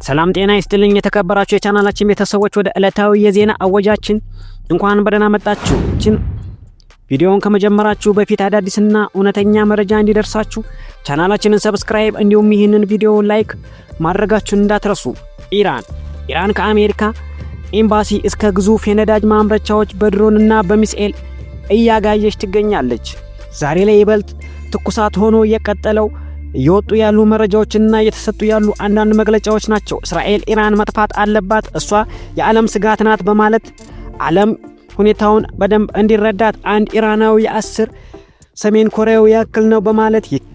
ሰላም ጤና ይስጥልኝ የተከበራችሁ የቻናላችን ቤተሰቦች ወደ ዕለታዊ የዜና አወጃችን እንኳን በደህና መጣችሁ። ቪዲዮውን ከመጀመራችሁ በፊት አዳዲስና እውነተኛ መረጃ እንዲደርሳችሁ ቻናላችንን ሰብስክራይብ እንዲሁም ይህንን ቪዲዮ ላይክ ማድረጋችሁን እንዳትረሱ። ኢራን ከአሜሪካ ኤምባሲ እስከ ግዙፍ የነዳጅ ማምረቻዎች በድሮንና በሚሳኤል እያጋየች ትገኛለች። ዛሬ ላይ ይበልጥ ትኩሳት ሆኖ የቀጠለው እየወጡ ያሉ መረጃዎችና እየተሰጡ ያሉ አንዳንድ መግለጫዎች ናቸው። እስራኤል ኢራን መጥፋት አለባት፣ እሷ የዓለም ስጋት ናት በማለት ዓለም ሁኔታውን በደንብ እንዲረዳት አንድ ኢራናዊ የ10 ሰሜን ኮሪያዊ ያክል ነው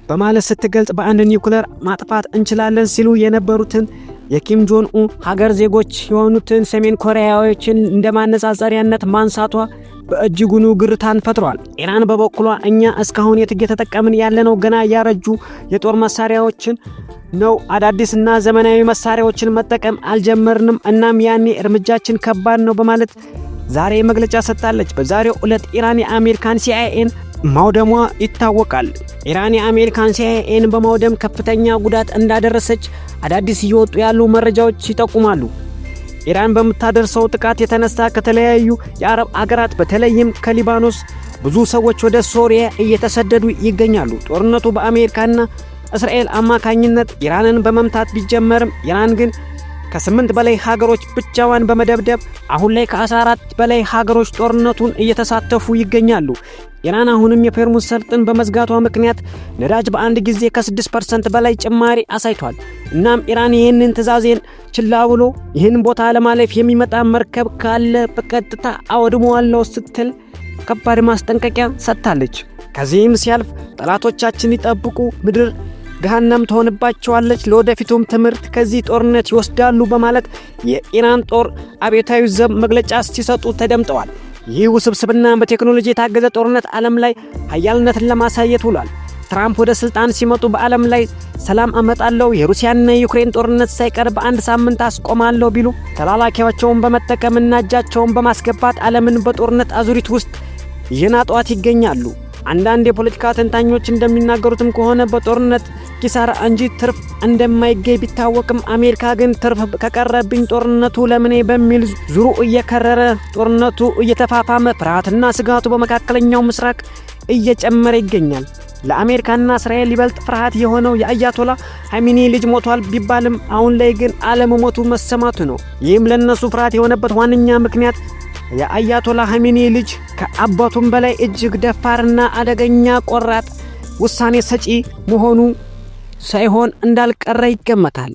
በማለት ስትገልጽ በአንድ ኒውክሌር ማጥፋት እንችላለን ሲሉ የነበሩትን የኪም ጆን ኡን ሀገር ዜጎች የሆኑትን ሰሜን ኮሪያዎችን እንደማነጻጸሪያነት ማንሳቷ በእጅጉኑ ግርታን ፈጥሯል። ኢራን በበኩሏ እኛ እስካሁን እየተጠቀምን ያለነው ገና ያረጁ የጦር መሳሪያዎችን ነው፣ አዳዲስና ዘመናዊ መሳሪያዎችን መጠቀም አልጀመርንም፣ እናም ያኔ እርምጃችን ከባድ ነው በማለት ዛሬ መግለጫ ሰጥታለች። በዛሬው ዕለት ኢራን የአሜሪካን ሲአይኤን ማውደሟ ይታወቃል። ኢራን የአሜሪካን ሲአይኤን በማውደም ከፍተኛ ጉዳት እንዳደረሰች አዳዲስ እየወጡ ያሉ መረጃዎች ይጠቁማሉ። ኢራን በምታደርሰው ጥቃት የተነሳ ከተለያዩ የአረብ አገራት በተለይም ከሊባኖስ ብዙ ሰዎች ወደ ሶሪያ እየተሰደዱ ይገኛሉ። ጦርነቱ በአሜሪካና እስራኤል አማካኝነት ኢራንን በመምታት ቢጀመርም ኢራን ግን ከ8 በላይ ሀገሮች ብቻዋን በመደብደብ አሁን ላይ ከ14 በላይ ሀገሮች ጦርነቱን እየተሳተፉ ይገኛሉ። ኢራን አሁንም የሆርሙዝ ሰርጥን በመዝጋቷ ምክንያት ነዳጅ በአንድ ጊዜ ከ6% በላይ ጭማሪ አሳይቷል። እናም ኢራን ይህንን ትዕዛዜን ችላ ብሎ ይህን ቦታ ለማለፍ የሚመጣ መርከብ ካለ በቀጥታ አወድመዋለሁ ስትል ከባድ ማስጠንቀቂያ ሰጥታለች። ከዚህም ሲያልፍ ጠላቶቻችን ይጠብቁ፣ ምድር ገሃነም ትሆንባቸዋለች፣ ለወደፊቱም ትምህርት ከዚህ ጦርነት ይወስዳሉ በማለት የኢራን ጦር አብዮታዊ ዘብ መግለጫ ሲሰጡ ተደምጠዋል። ይህ ውስብስብና በቴክኖሎጂ የታገዘ ጦርነት ዓለም ላይ ኃያልነትን ለማሳየት ውሏል። ትራምፕ ወደ ስልጣን ሲመጡ በዓለም ላይ ሰላም አመጣለሁ፣ የሩሲያና የዩክሬን ጦርነት ሳይቀር በአንድ ሳምንት አስቆማለሁ ቢሉ ተላላኪያቸውን በመጠቀምና እጃቸውን በማስገባት ዓለምን በጦርነት አዙሪት ውስጥ እየናጧት ይገኛሉ። አንዳንድ የፖለቲካ ተንታኞች እንደሚናገሩትም ከሆነ በጦርነት ኪሳራ እንጂ ትርፍ እንደማይገኝ ቢታወቅም አሜሪካ ግን ትርፍ ከቀረብኝ ጦርነቱ ለምኔ በሚል ዙሩ እየከረረ ጦርነቱ እየተፋፋመ ፍርሃትና ስጋቱ በመካከለኛው ምስራቅ እየጨመረ ይገኛል። ለአሜሪካና እስራኤል ይበልጥ ፍርሃት የሆነው የአያቶላ ሀሚኒ ልጅ ሞቷል ቢባልም አሁን ላይ ግን አለመሞቱ መሰማቱ ነው። ይህም ለነሱ ፍርሃት የሆነበት ዋነኛ ምክንያት የአያቶላ ሀሚኒ ልጅ ከአባቱም በላይ እጅግ ደፋርና አደገኛ ቆራጥ ውሳኔ ሰጪ መሆኑ ሳይሆን እንዳልቀረ ይገመታል።